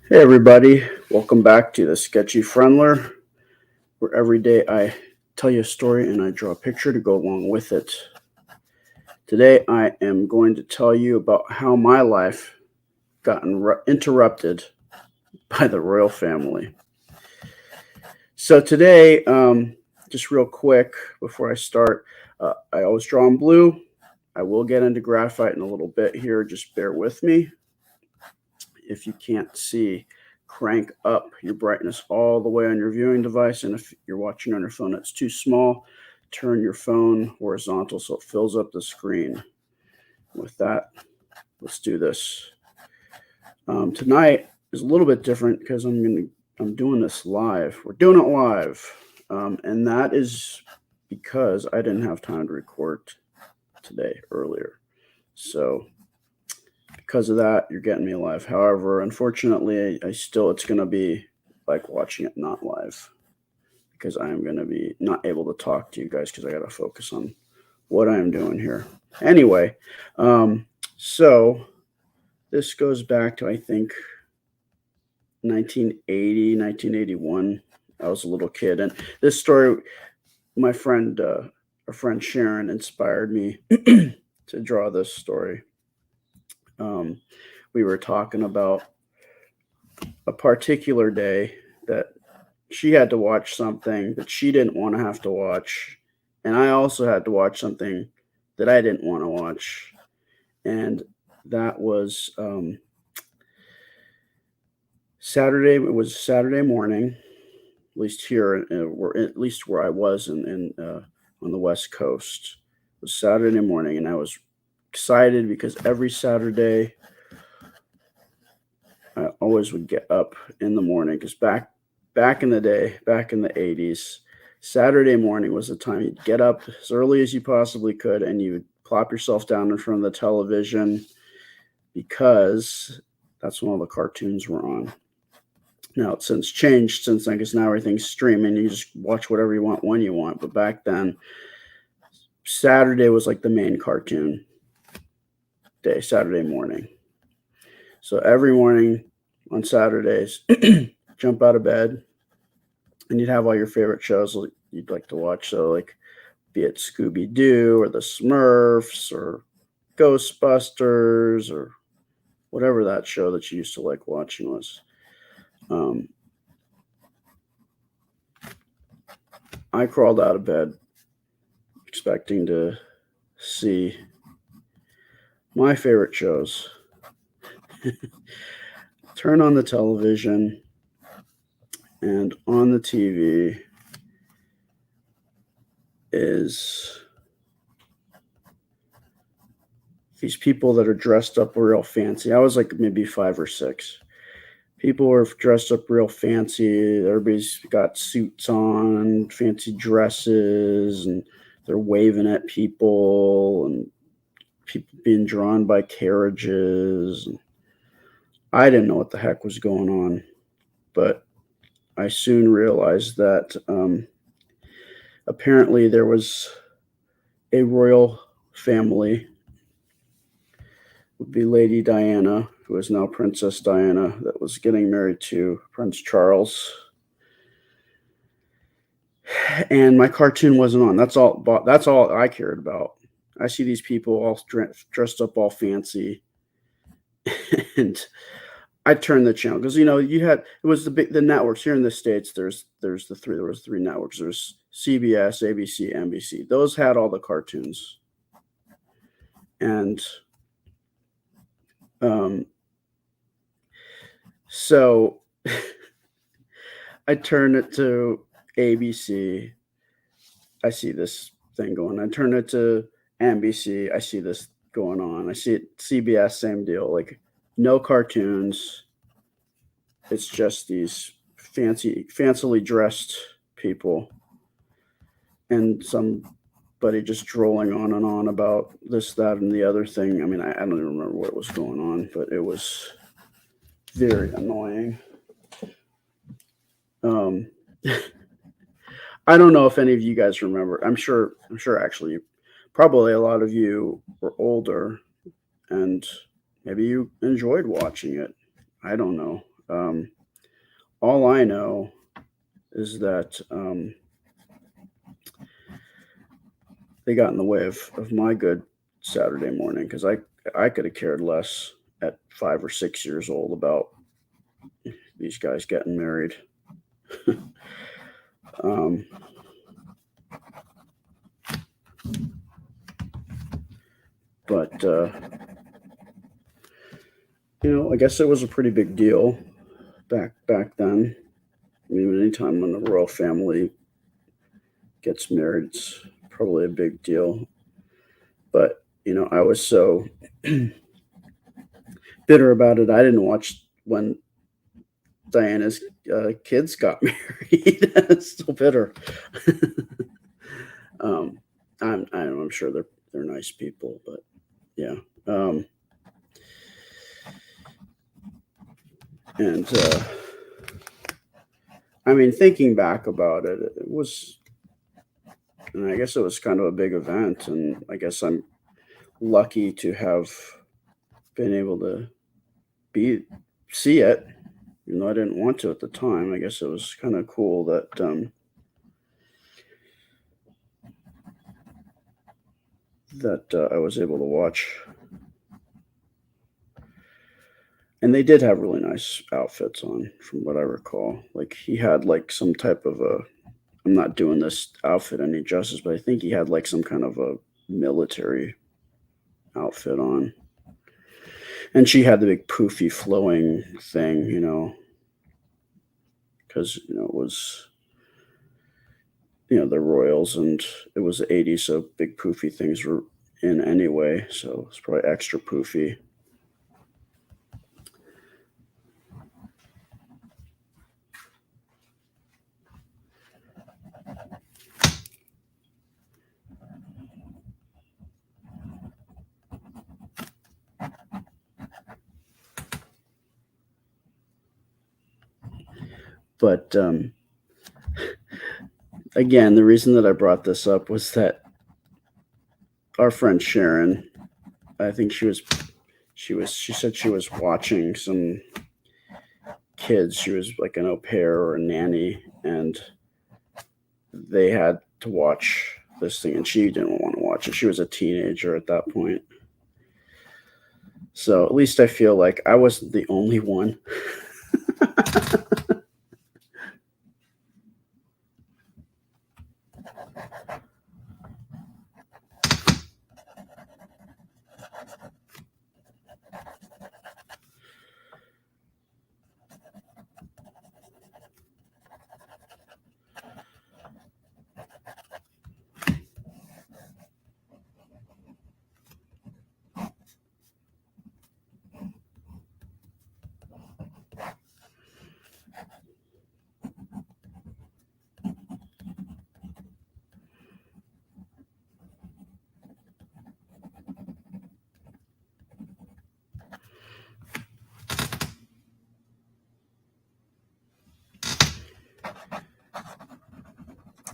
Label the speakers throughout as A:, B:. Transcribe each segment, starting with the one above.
A: Hey everybody, welcome back to the Sketchy Friendler, where every day I tell you a story and I draw a picture to go along with it. Today I am going to tell you about how my life got interrupted by the royal family. So today, just real quick before I start, I always draw in blue. I will get into graphite in a little bit here, just bear with me. If you can't see, crank up your brightness all the way on your viewing device. And if you're watching on your phone, it's too small, turn your phone horizontal so it fills up the screen. With that, let's do this. Tonight is a little bit different because I'm doing this live. We're doing it live, and that is because I didn't have time to record today earlier. So because of that, you're getting me live. However, unfortunately, it's going to be like watching it not live because I am going to be not able to talk to you guys because I got to focus on what I am doing here. Anyway, so this goes back to, I think, 1980, 1981. I was a little kid. And this story, my friend, our friend Sharon inspired me to draw this story. We were talking about a particular day that she had to watch something that she didn't want to have to watch, and I also had to watch something that I didn't want to watch, and that was Saturday. It was Saturday morning, at least here, at least where I was in on the West Coast. It was Saturday morning, and I was excited because every Saturday I always would get up in the morning because back in the day, back in the 80s, Saturday morning was the time you'd get up as early as you possibly could and you would plop yourself down in front of the television because that's when all the cartoons were on. Now it's since changed since then because now everything's streaming. You just watch whatever you want when you want. But back then, Saturday was like the main cartoon day, Saturday morning. So every morning on Saturdays, jump out of bed, and you'd have all your favorite shows you'd like to watch. So, like, be it Scooby Doo or the Smurfs or Ghostbusters or whatever that show that you used to like watching was. I crawled out of bed expecting to see my favorite shows. Turn on the television, and on the TV is these people that are dressed up real fancy. I was like maybe 5 or 6. People were dressed up real fancy. Everybody's got suits on, fancy dresses, and they're waving at people, and people being drawn by carriages. I didn't know what the heck was going on, but I soon realized that apparently there was a royal family, would be Lady Diana, who is now Princess Diana, that was getting married to Prince Charles. And my cartoon wasn't on. That's all I cared about. I see these people all dressed up all fancy, and I turned the channel because it was the networks here in the States. There was 3 networks. There's CBS, ABC, NBC. Those had all the cartoons, and so I turn it to ABC. I see this thing going. I turn it to NBC. I see this going on. I see it CBS, same deal. Like, no cartoons. It's just these fancily dressed people and somebody just drooling on and on about this, that, and the other thing. I mean, I don't even remember what was going on, but it was very annoying. I don't know if any of you guys remember. I'm sure actually probably a lot of you were older and maybe you enjoyed watching it. I don't know. All I know is that they got in the way of my good Saturday morning because I could have cared less at 5 or 6 years old about these guys getting married. um, but I guess it was a pretty big deal back then. I mean, anytime when the royal family gets married, it's probably a big deal. But I was so bitter about it. I didn't watch when Diana's kids got married. So bitter. I'm sure they're nice people, but yeah. And I mean, thinking back about it, it was, and I guess it was kind of a big event, and I guess I'm lucky to have been able to see it, even though I didn't want to at the time. I guess it was kind of cool that I was able to watch. And they did have really nice outfits on, from what I recall. Like he had like some type of a. I'm not doing this outfit any justice, but I think he had like some kind of a military outfit on. And she had the big poofy flowing thing, because it was the royals, and it was the '80s, so big poofy things were in anyway, so it's probably extra poofy. But again, the reason that I brought this up was that our friend Sharon, I think she said she was watching some kids. She was like an au pair or a nanny, and they had to watch this thing, and she didn't want to watch it. She was a teenager at that point. So at least I feel like I wasn't the only one.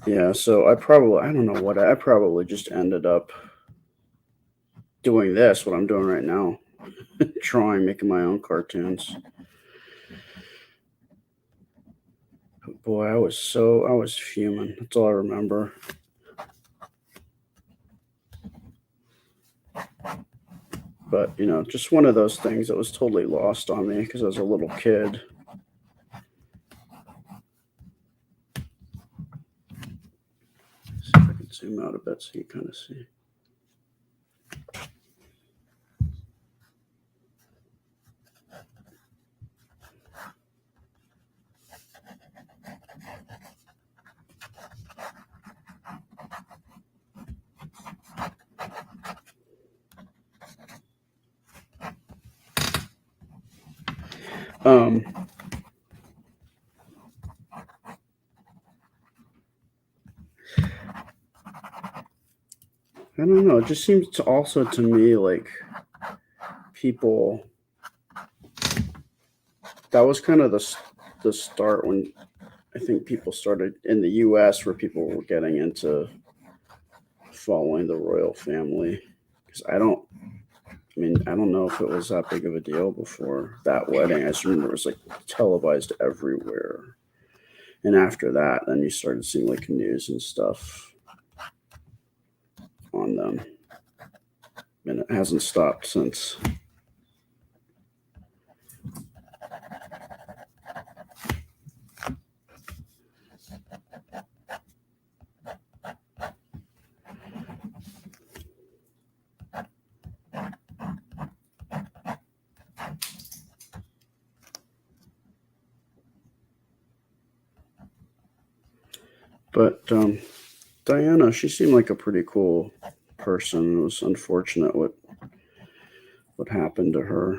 A: Yeah, so I don't know what, I probably just ended up doing what I'm doing right now, drawing, making my own cartoons. Boy, I was fuming. That's all I remember. But, just one of those things that was totally lost on me because I was a little kid. See if I can zoom out a bit so you kind of see. I don't know. It just seems to also to me like people. That was kind of the start when I think people started in the U.S. where people were getting into following the royal family. Because I mean, I don't know if it was that big of a deal before that wedding. I just remember it was like televised everywhere. And after that, then you started seeing like news and stuff on them. And it hasn't stopped since. But Diana, she seemed like a pretty cool person. It was unfortunate what happened to her.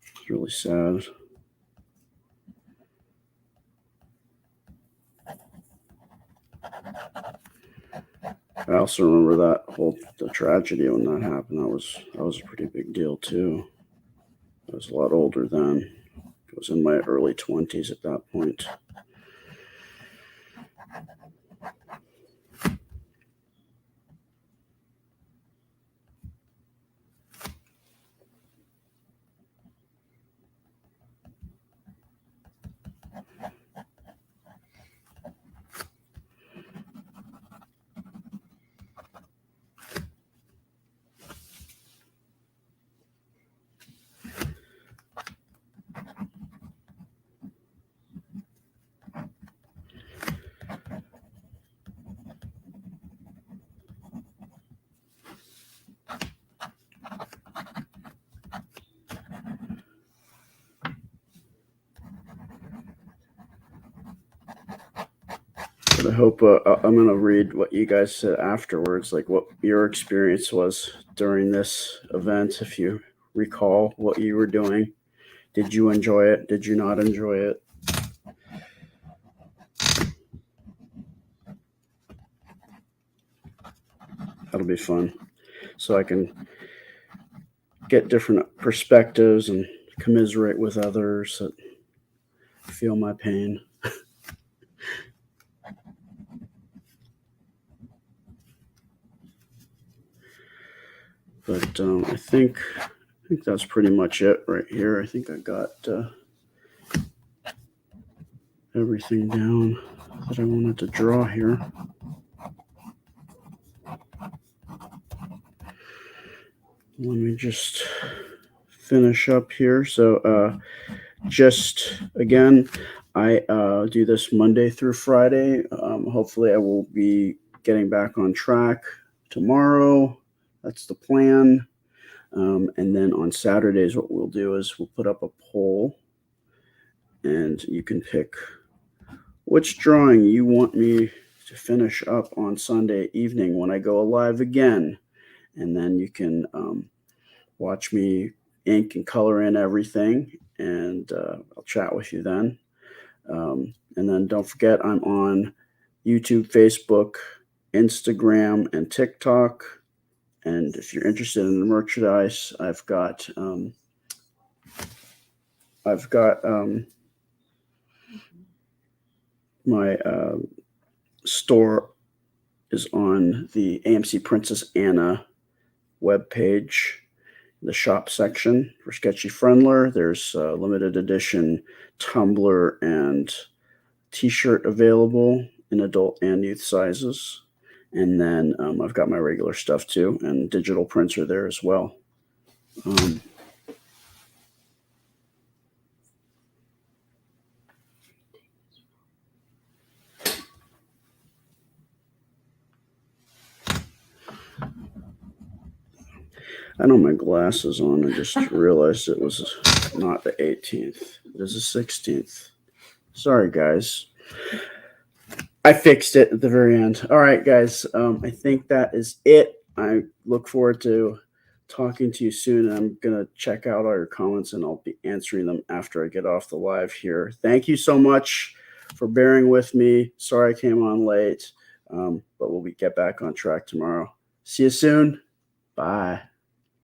A: It's really sad. I also remember the tragedy when that happened. That was a pretty big deal too. I was a lot older then. I was in my early 20s at that point. But I hope I'm going to read what you guys said afterwards, like what your experience was during this event. If you recall what you were doing, did you enjoy it? Did you not enjoy it? That'll be fun. So I can get different perspectives and commiserate with others that feel my pain. But I think that's pretty much it right here. I think I got everything down that I wanted to draw here. Let me just finish up here. So just again, I do this Monday through Friday. Hopefully I will be getting back on track tomorrow. That's the plan. And then on Saturdays, what we'll do is we'll put up a poll and you can pick which drawing you want me to finish up on Sunday evening when I go live again. And then you can watch me ink and color in everything, and I'll chat with you then. And then don't forget, I'm on YouTube, Facebook, Instagram, and TikTok. And if you're interested in the merchandise, I've got my store is on the AMC Princess Anna webpage, the shop section for Sketchy Friendler. There's a limited edition tumbler and t-shirt available in adult and youth sizes. And then I've got my regular stuff too, and digital prints are there as well. I know my glasses on. I just realized it was not the 18th. It is the 16th. Sorry, guys. I fixed it at the very end. All right, guys. I think that is it. I look forward to talking to you soon. I'm going to check out all your comments and I'll be answering them after I get off the live here. Thank you so much for bearing with me. Sorry I came on late, but we'll get back on track tomorrow. See you soon. Bye.